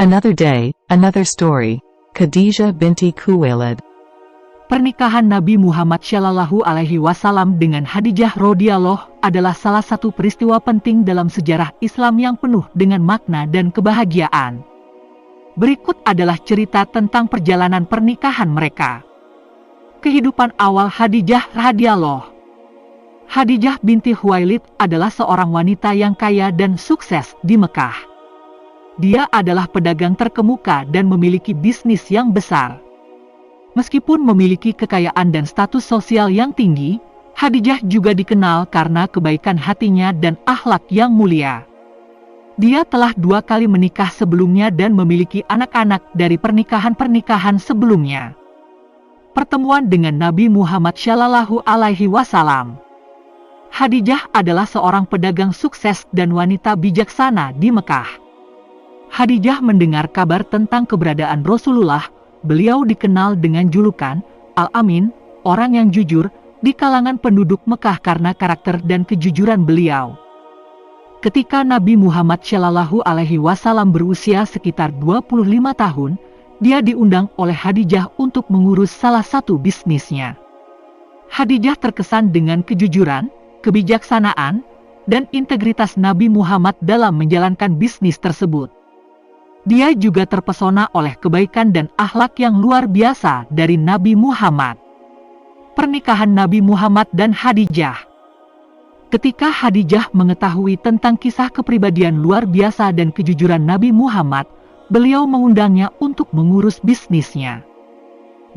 Another day, another story. Khadijah binti Khuwailid. Pernikahan Nabi Muhammad Shallallahu Alaihi Wasallam dengan Khadijah radhiyallahu adalah salah satu peristiwa penting dalam sejarah Islam yang penuh dengan makna dan kebahagiaan. Berikut adalah cerita tentang perjalanan pernikahan mereka. Kehidupan awal Khadijah radhiyallahu. Khadijah binti Khuwailid adalah seorang wanita yang kaya dan sukses di Mekah. Dia adalah pedagang terkemuka dan memiliki bisnis yang besar. Meskipun memiliki kekayaan dan status sosial yang tinggi, Khadijah juga dikenal karena kebaikan hatinya dan akhlak yang mulia. Dia telah 2 kali menikah sebelumnya dan memiliki anak-anak dari pernikahan-pernikahan sebelumnya. Pertemuan dengan Nabi Muhammad Shallallahu Alaihi Wasallam. Khadijah adalah seorang pedagang sukses dan wanita bijaksana di Mekah. Khadijah mendengar kabar tentang keberadaan Rasulullah. Beliau dikenal dengan julukan Al-Amin, orang yang jujur, di kalangan penduduk Mekah karena karakter dan kejujuran beliau. Ketika Nabi Muhammad Shallallahu Alaihi Wasallam berusia sekitar 25 tahun, dia diundang oleh Khadijah untuk mengurus salah satu bisnisnya. Khadijah terkesan dengan kejujuran, kebijaksanaan, dan integritas Nabi Muhammad dalam menjalankan bisnis tersebut. Dia juga terpesona oleh kebaikan dan akhlak yang luar biasa dari Nabi Muhammad. Pernikahan Nabi Muhammad dan Khadijah. Ketika Khadijah mengetahui tentang kisah kepribadian luar biasa dan kejujuran Nabi Muhammad, beliau mengundangnya untuk mengurus bisnisnya.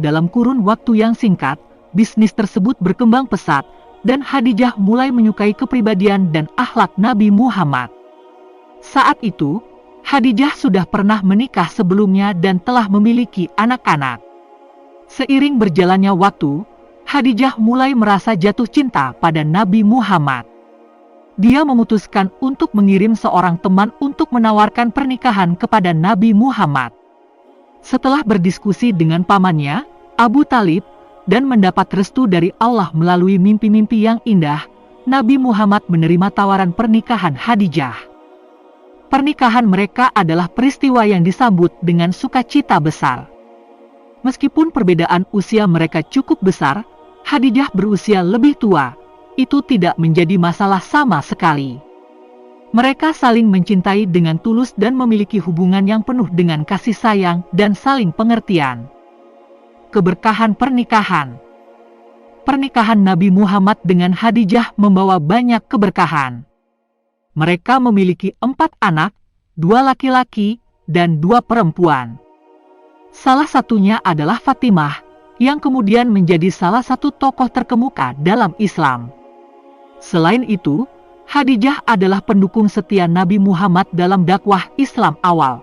Dalam kurun waktu yang singkat, bisnis tersebut berkembang pesat, dan Khadijah mulai menyukai kepribadian dan akhlak Nabi Muhammad. Saat itu, Khadijah sudah pernah menikah sebelumnya dan telah memiliki anak-anak. Seiring berjalannya waktu, Khadijah mulai merasa jatuh cinta pada Nabi Muhammad. Dia memutuskan untuk mengirim seorang teman untuk menawarkan pernikahan kepada Nabi Muhammad. Setelah berdiskusi dengan pamannya, Abu Talib, dan mendapat restu dari Allah melalui mimpi-mimpi yang indah, Nabi Muhammad menerima tawaran pernikahan Khadijah. Pernikahan mereka adalah peristiwa yang disambut dengan sukacita besar. Meskipun perbedaan usia mereka cukup besar, Khadijah berusia lebih tua, itu tidak menjadi masalah sama sekali. Mereka saling mencintai dengan tulus dan memiliki hubungan yang penuh dengan kasih sayang dan saling pengertian. Keberkahan pernikahan. Pernikahan Nabi Muhammad dengan Khadijah membawa banyak keberkahan. Mereka memiliki 4 anak, 2 laki-laki, dan 2 perempuan. Salah satunya adalah Fatimah, yang kemudian menjadi salah satu tokoh terkemuka dalam Islam. Selain itu, Khadijah adalah pendukung setia Nabi Muhammad dalam dakwah Islam awal.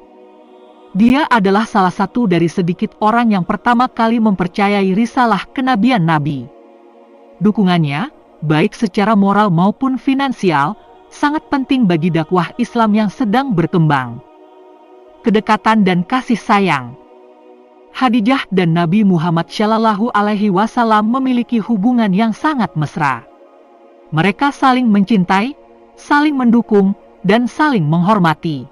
Dia adalah salah satu dari sedikit orang yang pertama kali mempercayai risalah kenabian Nabi. Dukungannya, baik secara moral maupun finansial, sangat penting bagi dakwah Islam yang sedang berkembang. Kedekatan dan kasih sayang. Khadijah dan Nabi Muhammad Shallallahu Alaihi Wasallam memiliki hubungan yang sangat mesra. Mereka saling mencintai, saling mendukung, dan saling menghormati.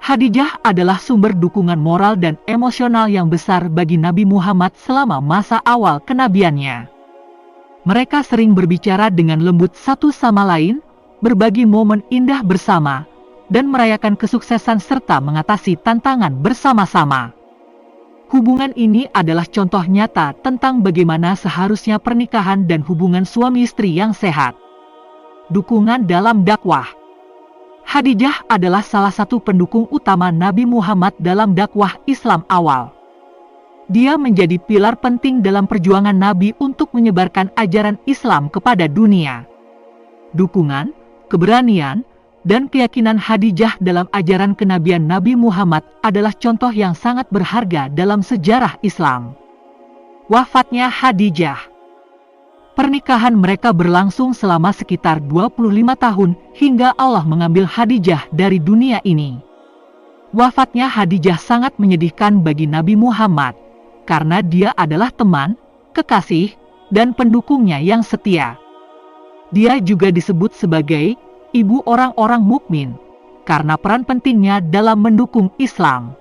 Khadijah adalah sumber dukungan moral dan emosional yang besar bagi Nabi Muhammad selama masa awal kenabiannya. Mereka sering berbicara dengan lembut satu sama lain, berbagi momen indah bersama, dan merayakan kesuksesan serta mengatasi tantangan bersama-sama. Hubungan ini adalah contoh nyata tentang bagaimana seharusnya pernikahan dan hubungan suami istri yang sehat. Dukungan dalam dakwah. Khadijah adalah salah satu pendukung utama Nabi Muhammad dalam dakwah Islam awal. Dia menjadi pilar penting dalam perjuangan Nabi untuk menyebarkan ajaran Islam kepada dunia. Dukungan, keberanian, dan keyakinan Khadijah dalam ajaran kenabian Nabi Muhammad adalah contoh yang sangat berharga dalam sejarah Islam. Wafatnya Khadijah. Pernikahan mereka berlangsung selama sekitar 25 tahun hingga Allah mengambil Khadijah dari dunia ini. Wafatnya Khadijah sangat menyedihkan bagi Nabi Muhammad, karena dia adalah teman, kekasih, dan pendukungnya yang setia. Dia juga disebut sebagai ibu orang-orang mukmin, karena peran pentingnya dalam mendukung Islam.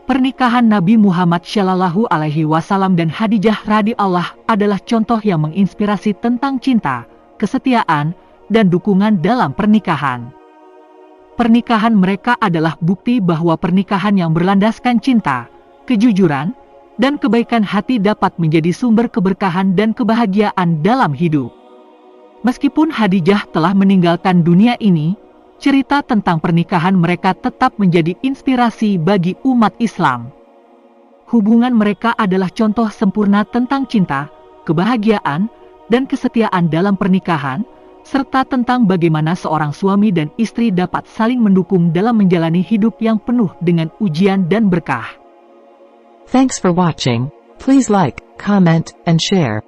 Pernikahan Nabi Muhammad Shallallahu Alaihi Wasallam dan Khadijah radhiyallahu adalah contoh yang menginspirasi tentang cinta, kesetiaan, dan dukungan dalam pernikahan. Pernikahan mereka adalah bukti bahwa pernikahan yang berlandaskan cinta, kejujuran, dan kebaikan hati dapat menjadi sumber keberkahan dan kebahagiaan dalam hidup. Meskipun Khadijah telah meninggalkan dunia ini, cerita tentang pernikahan mereka tetap menjadi inspirasi bagi umat Islam. Hubungan mereka adalah contoh sempurna tentang cinta, kebahagiaan, dan kesetiaan dalam pernikahan, serta tentang bagaimana seorang suami dan istri dapat saling mendukung dalam menjalani hidup yang penuh dengan ujian dan berkah. Thanks for watching. Please like, comment, and share.